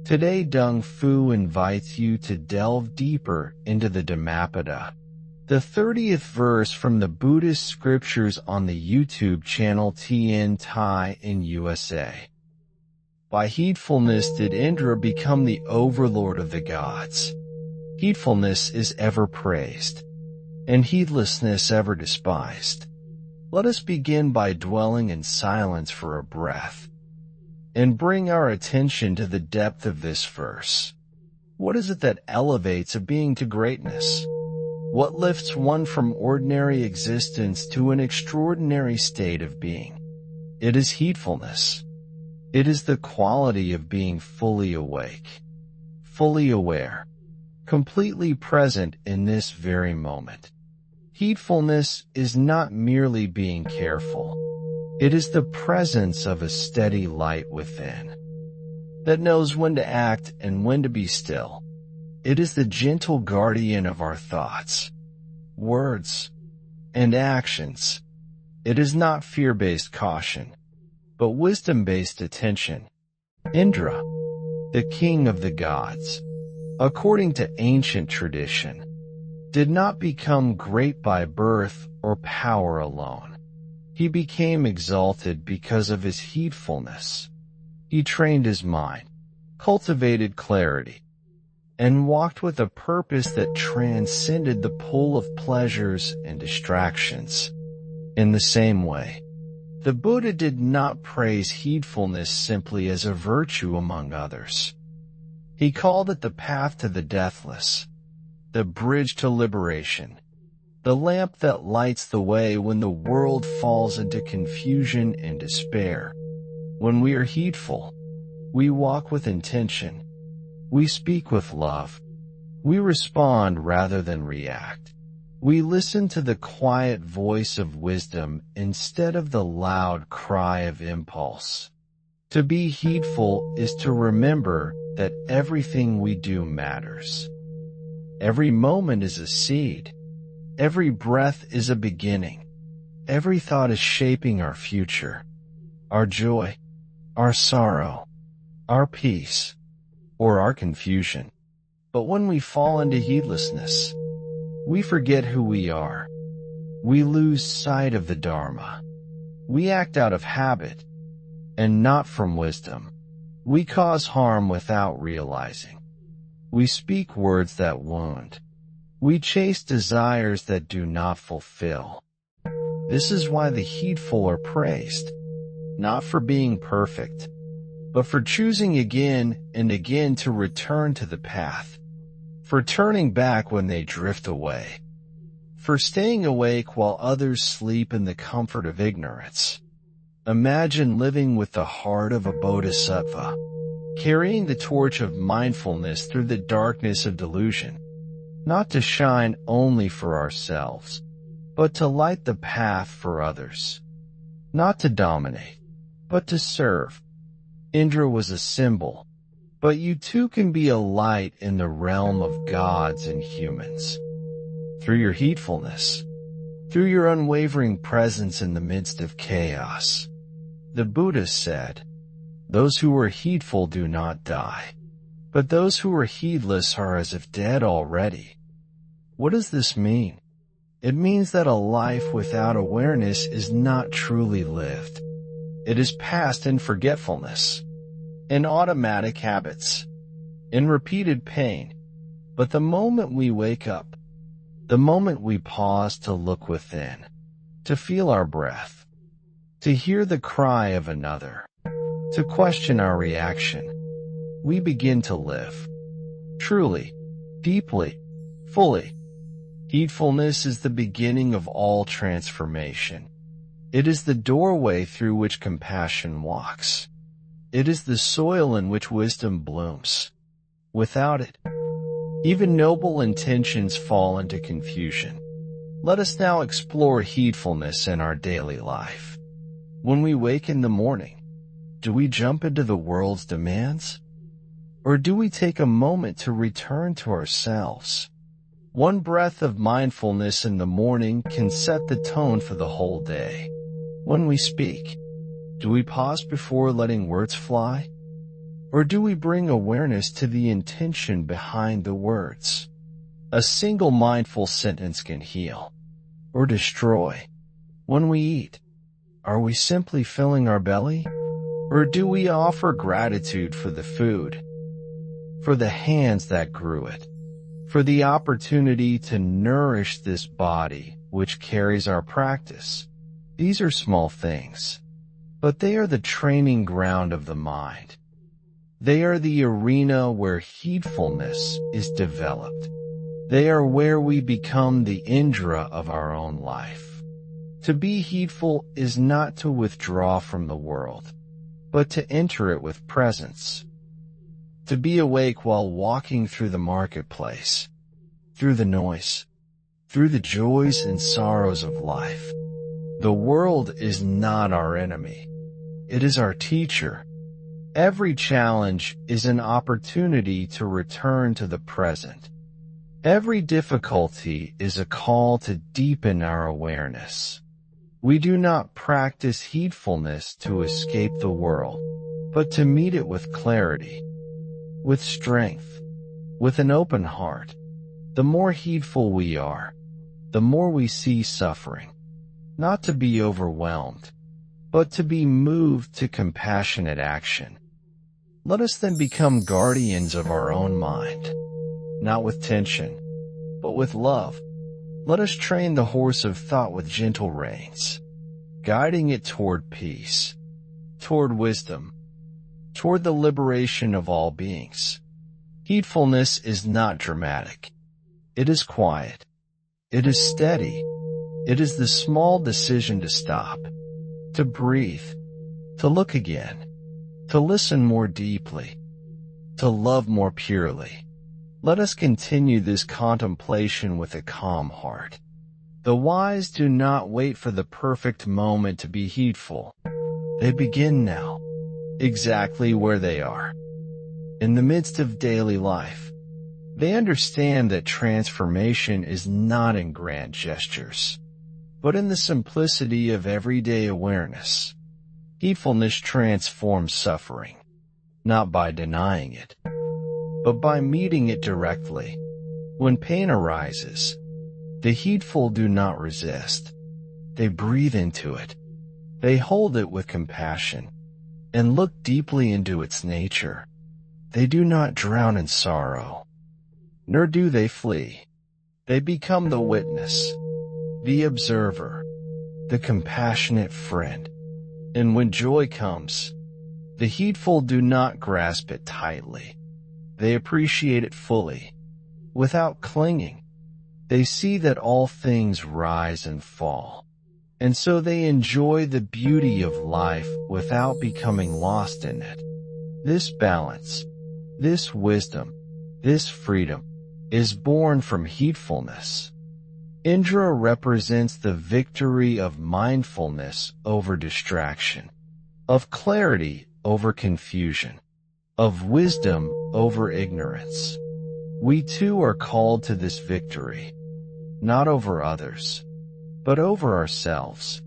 Today Dong Fu invites you to delve deeper into the Dhammapada, the 30th verse from the Buddhist scriptures on the YouTube channel Tien Thai in USA. By heedfulness did Indra become the overlord of the gods. Heedfulness is ever praised, and heedlessness ever despised. Let us begin by dwelling in silence for a breath, and bring our attention to the depth of this verse. What is it that elevates a being to greatness? What lifts one from ordinary existence to an extraordinary state of being? It is heedfulness. It is the quality of being fully awake, fully aware, completely present in this very moment. Heedfulness is not merely being careful. It is the presence of a steady light within that knows when to act and when to be still. It is the gentle guardian of our thoughts, words, and actions. It is not fear-based caution, but wisdom-based attention. Indra, the king of the gods, according to ancient tradition, did not become great by birth or power alone. He became exalted because of his heedfulness. He trained his mind, cultivated clarity, and walked with a purpose that transcended the pull of pleasures and distractions. In the same way, the Buddha did not praise heedfulness simply as a virtue among others. He called it the path to the deathless, the bridge to liberation, the lamp that lights the way when the world falls into confusion and despair. When we are heedful, we walk with intention. We speak with love. We respond rather than react. We listen to the quiet voice of wisdom instead of the loud cry of impulse. To be heedful is to remember that everything we do matters. Every moment is a seed. Every breath is a beginning. Every thought is shaping our future, our joy, our sorrow, our peace, or our confusion. But when we fall into heedlessness, we forget who we are. We lose sight of the Dharma. We act out of habit and not from wisdom. We cause harm without realizing. We speak words that wound. We chase desires that do not fulfill. This is why the heedful are praised, not for being perfect, but for choosing again and again to return to the path, for turning back when they drift away, for staying awake while others sleep in the comfort of ignorance. Imagine living with the heart of a bodhisattva, carrying the torch of mindfulness through the darkness of delusion, not to shine only for ourselves, but to light the path for others, not to dominate, but to serve. Indra was a symbol, but you too can be a light in the realm of gods and humans. Through your heedfulness, through your unwavering presence in the midst of chaos. The Buddha said, "Those who are heedful do not die, but those who are heedless are as if dead already." What does this mean? It means that a life without awareness is not truly lived. It is passed in forgetfulness, in automatic habits, in repeated pain. But the moment we wake up, the moment we pause to look within, to feel our breath, to hear the cry of another, to question our reaction, we begin to live. Truly, deeply, fully. Heedfulness is the beginning of all transformation. It is the doorway through which compassion walks. It is the soil in which wisdom blooms. Without it, even noble intentions fall into confusion. Let us now explore heedfulness in our daily life. When we wake in the morning, do we jump into the world's demands? Or do we take a moment to return to ourselves? One breath of mindfulness in the morning can set the tone for the whole day. When we speak, do we pause before letting words fly? Or do we bring awareness to the intention behind the words? A single mindful sentence can heal or destroy. When we eat, are we simply filling our belly? Or do we offer gratitude for the food, for the hands that grew it, for the opportunity to nourish this body which carries our practice? These are small things, but they are the training ground of the mind. They are the arena where heedfulness is developed. They are where we become the Indra of our own life. To be heedful is not to withdraw from the world, but to enter it with presence. To be awake while walking through the marketplace, through the noise, through the joys and sorrows of life. The world is not our enemy. It is our teacher. Every challenge is an opportunity to return to the present. Every difficulty is a call to deepen our awareness. We do not practice heedfulness to escape the world, but to meet it with clarity, with strength, with an open heart. The more heedful we are, the more we see suffering, not to be overwhelmed, but to be moved to compassionate action. Let us then become guardians of our own mind, not with tension, but with love. Let us train the horse of thought with gentle reins, guiding it toward peace, toward wisdom, toward the liberation of all beings. Heedfulness is not dramatic. It is quiet. It is steady. It is the small decision to stop, to breathe, to look again, to listen more deeply, to love more purely. Let us continue this contemplation with a calm heart. The wise do not wait for the perfect moment to be heedful. They begin now, exactly where they are, in the midst of daily life. They understand that transformation is not in grand gestures, but in the simplicity of everyday awareness. Heedfulness transforms suffering, not by denying it, but by meeting it directly. When pain arises, the heedful do not resist. They breathe into it. They hold it with compassion and look deeply into its nature. They do not drown in sorrow, nor do they flee. They become the witness, the observer, the compassionate friend. And when joy comes, the heedful do not grasp it tightly. They appreciate it fully, without clinging. They see that all things rise and fall, and so they enjoy the beauty of life without becoming lost in it. This balance, this wisdom, this freedom is born from heedfulness. Indra represents the victory of mindfulness over distraction, of clarity over confusion, of wisdom over ignorance. We too are called to this victory, not over others, but over ourselves,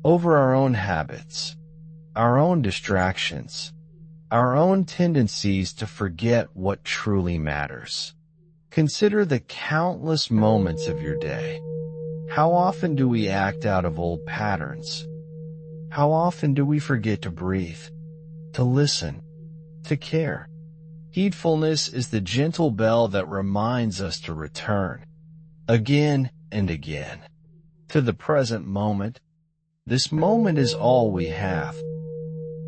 over our own habits, our own distractions, our own tendencies to forget what truly matters. Consider the countless moments of your day. How often do we act out of old patterns? How often do we forget to breathe, to listen, to care? Heedfulness is the gentle bell that reminds us to return, again and again, to the present moment. This moment is all we have.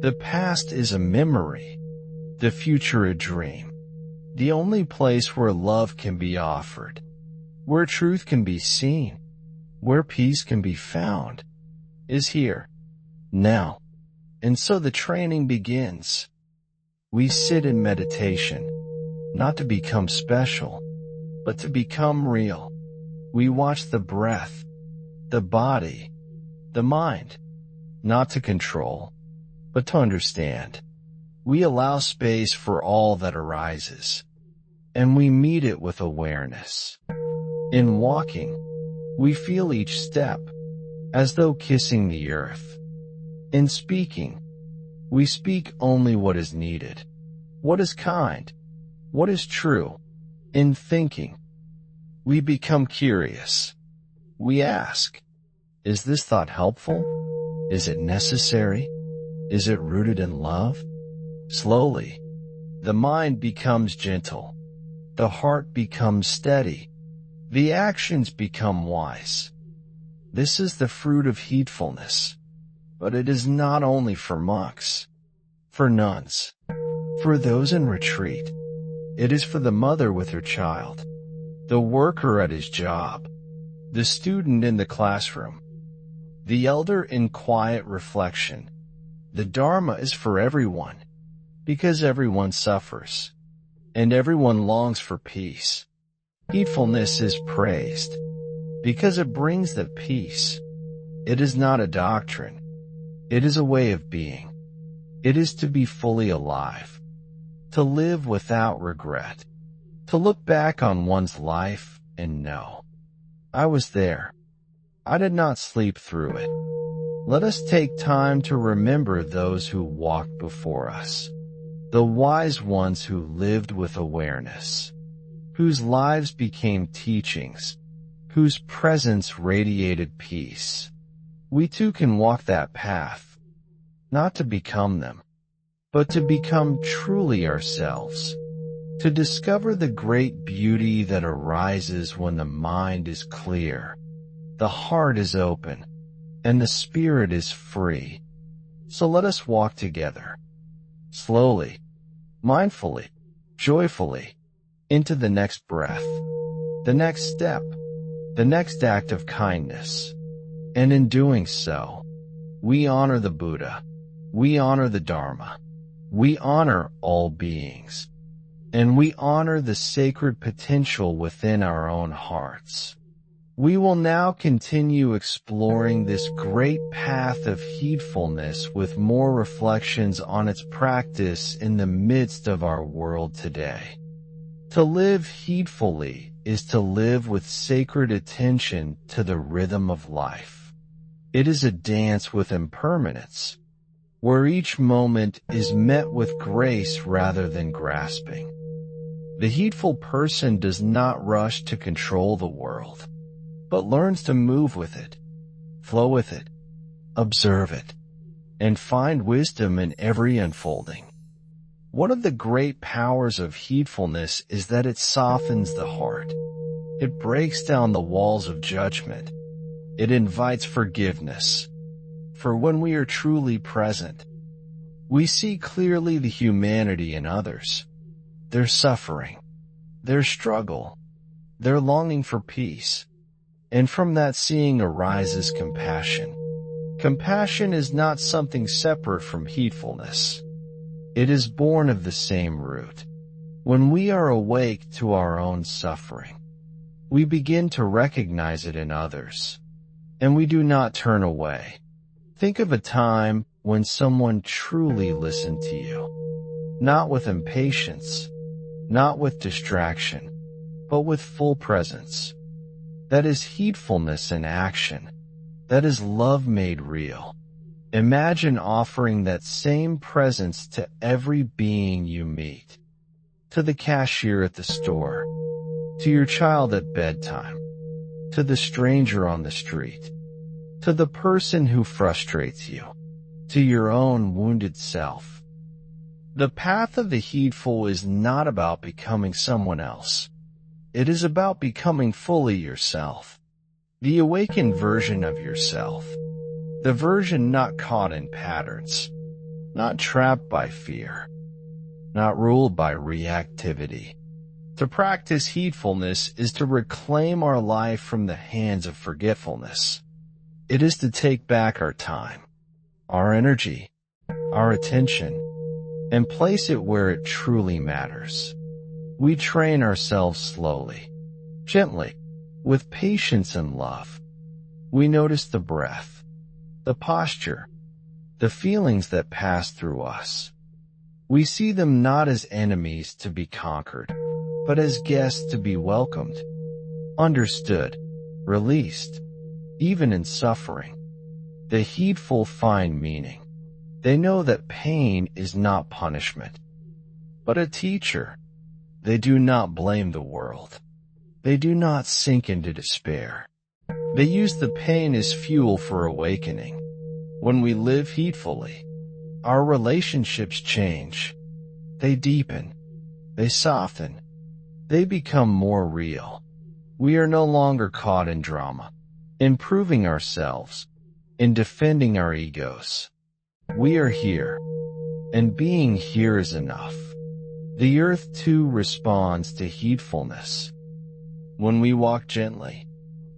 The past is a memory, the future a dream. The only place where love can be offered, where truth can be seen, where peace can be found, is here, now. And so the training begins. We sit in meditation, not to become special, but to become real. We watch the breath, the body, the mind, not to control, but to understand. We allow space for all that arises, and we meet it with awareness. In walking, we feel each step, as though kissing the earth. In speaking, we speak only what is needed, What is kind? What is true? In thinking, we become curious. We ask, is this thought helpful? Is it necessary? Is it rooted in love? Slowly, the mind becomes gentle. The heart becomes steady. The actions become wise. This is the fruit of heedfulness. But it is not only for monks, for nuns, for those in retreat. It is for the mother with her child, the worker at his job, the student in the classroom, the elder in quiet reflection. The Dharma is for everyone, because everyone suffers, and everyone longs for peace. Heedfulness is praised, because it brings the peace. It is not a doctrine. It is a way of being. It is to be fully alive, to live without regret, to look back on one's life and know, I was there. I did not sleep through it. Let us take time to remember those who walked before us, the wise ones who lived with awareness, whose lives became teachings, whose presence radiated peace. We too can walk that path, not to become them, but to become truly ourselves, to discover the great beauty that arises when the mind is clear, the heart is open, and the spirit is free. So let us walk together, slowly, mindfully, joyfully, into the next breath, the next step, the next act of kindness. And in doing so, we honor the Buddha, we honor the Dharma, we honor all beings, and we honor the sacred potential within our own hearts. We will now continue exploring this great path of heedfulness with more reflections on its practice in the midst of our world today. To live heedfully is to live with sacred attention to the rhythm of life. It is a dance with impermanence, where each moment is met with grace rather than grasping. The heedful person does not rush to control the world, but learns to move with it, flow with it, observe it, and find wisdom in every unfolding. One of the great powers of heedfulness is that it softens the heart. It breaks down the walls of judgment. It invites forgiveness. For when we are truly present, we see clearly the humanity in others, their suffering, their struggle, their longing for peace. And from that seeing arises compassion. Compassion is not something separate from heedfulness. It is born of the same root. When we are awake to our own suffering, we begin to recognize it in others, and we do not turn away. Think of a time when someone truly listened to you, not with impatience, not with distraction, but with full presence. That is heedfulness in action. That is love made real. Imagine offering that same presence to every being you meet, to the cashier at the store, to your child at bedtime, to the stranger on the street, to the person who frustrates you, to your own wounded self. The path of the heedful is not about becoming someone else. It is about becoming fully yourself, the awakened version of yourself, the version not caught in patterns, not trapped by fear, not ruled by reactivity. To practice heedfulness is to reclaim our life from the hands of forgetfulness. It is to take back our time, our energy, our attention, and place it where it truly matters. We train ourselves slowly, gently, with patience and love. We notice the breath, the posture, the feelings that pass through us. We see them not as enemies to be conquered, but as guests to be welcomed, understood, released. Even in suffering, the heedful find meaning. They know that pain is not punishment. but a teacher. They do not blame the world. They do not sink into despair. They use the pain as fuel for awakening. When we live heedfully, our relationships change. They deepen. They soften. They become more real. We are no longer caught in drama, in proving ourselves, in defending our egos. We are here, and being here is enough. The earth too responds to heedfulness. When we walk gently,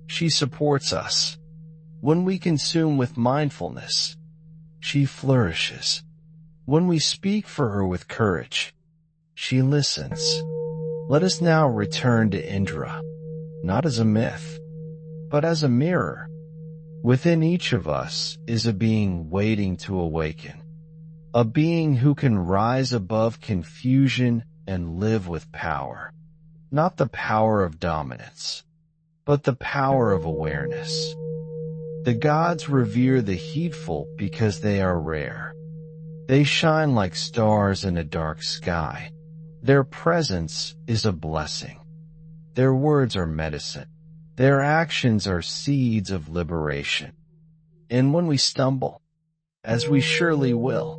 she supports us. When we consume with mindfulness, she flourishes. When we speak for her with courage, she listens. Let us now return to Indra, not as a myth, but as a mirror. Within each of us is a being waiting to awaken, a being who can rise above confusion and live with power. Not the power of dominance, but the power of awareness. The gods revere the heedful because they are rare. They shine like stars in a dark sky. Their presence is a blessing. Their words are medicine. Their actions are seeds of liberation. And when we stumble, as we surely will,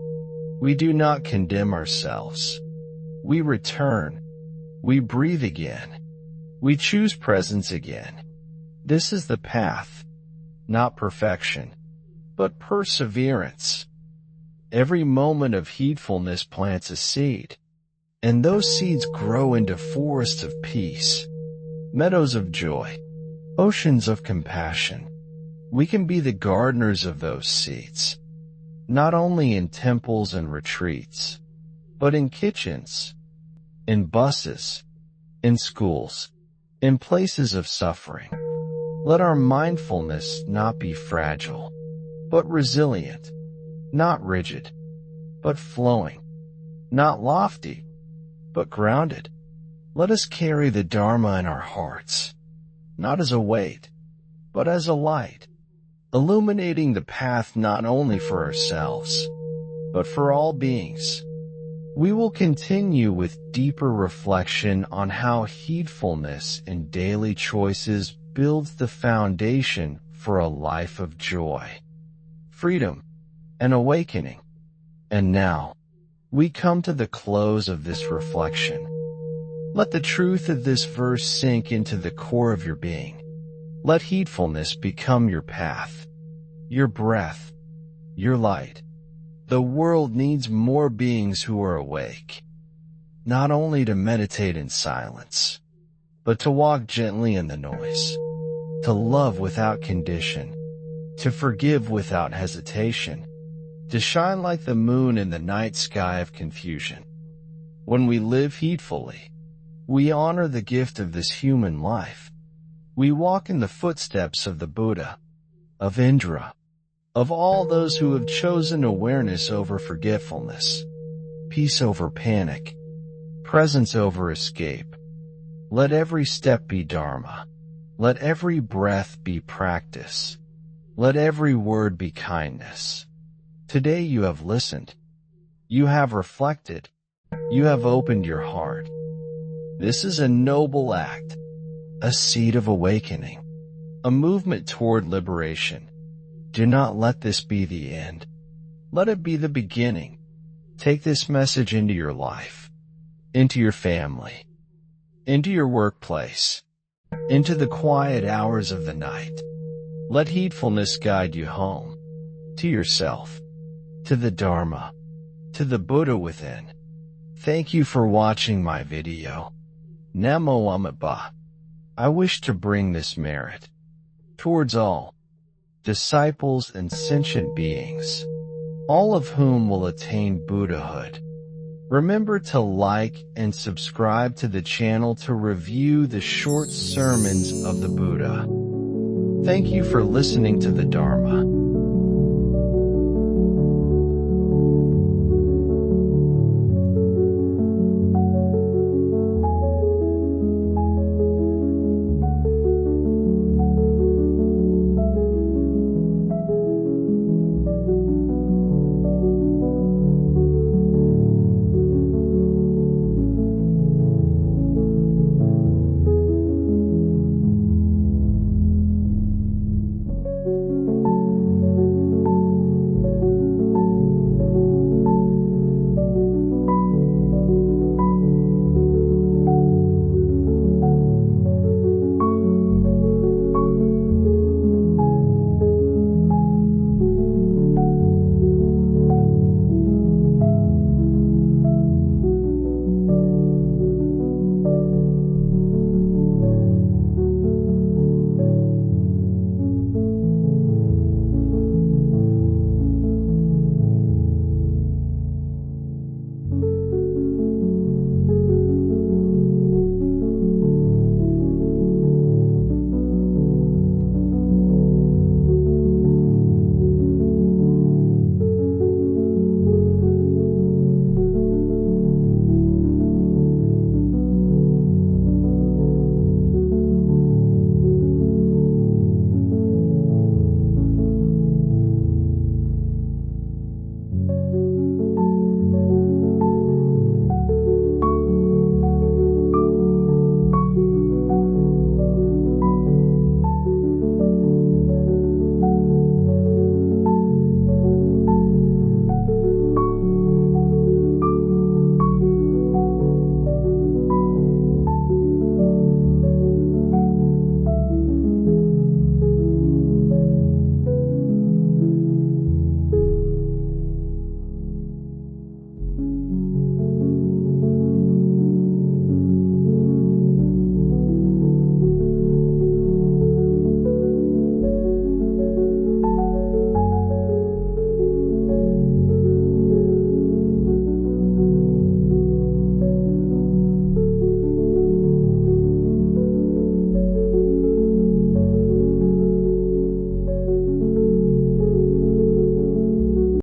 we do not condemn ourselves. We return. We breathe again. We choose presence again. This is the path, not perfection, but perseverance. Every moment of heedfulness plants a seed, and those seeds grow into forests of peace, meadows of joy, oceans of compassion. We can be the gardeners of those seeds, not only in temples and retreats, but in kitchens, in buses, in schools, in places of suffering. Let our mindfulness not be fragile, but resilient, not rigid, but flowing, not lofty, but grounded. Let us carry the Dharma in our hearts, not as a weight, but as a light, illuminating the path not only for ourselves, but for all beings. We will continue with deeper reflection on how heedfulness in daily choices builds the foundation for a life of joy, freedom, and awakening. And now, we come to the close of this reflection. Let the truth of this verse sink into the core of your being. Let heedfulness become your path, your breath, your light. The world needs more beings who are awake, not only to meditate in silence, but to walk gently in the noise, to love without condition, to forgive without hesitation, to shine like the moon in the night sky of confusion. When we live heedfully, we honor the gift of this human life. We walk in the footsteps of the Buddha, of Indra, of all those who have chosen awareness over forgetfulness, peace over panic, presence over escape. Let every step be Dharma. Let every breath be practice. Let every word be kindness. Today you have listened. You have reflected. You have opened your heart. This is a noble act, a seed of awakening, a movement toward liberation. Do not let this be the end. Let it be the beginning. Take this message into your life, into your family, into your workplace, into the quiet hours of the night. Let heedfulness guide you home, to yourself, to the Dharma, to the Buddha within. Thank you for watching my video. Namo Amitabha. I wish to bring this merit towards all disciples and sentient beings, all of whom will attain Buddhahood. Remember to like and subscribe to the channel to review the short sermons of the Buddha. Thank you for listening to the Dharma.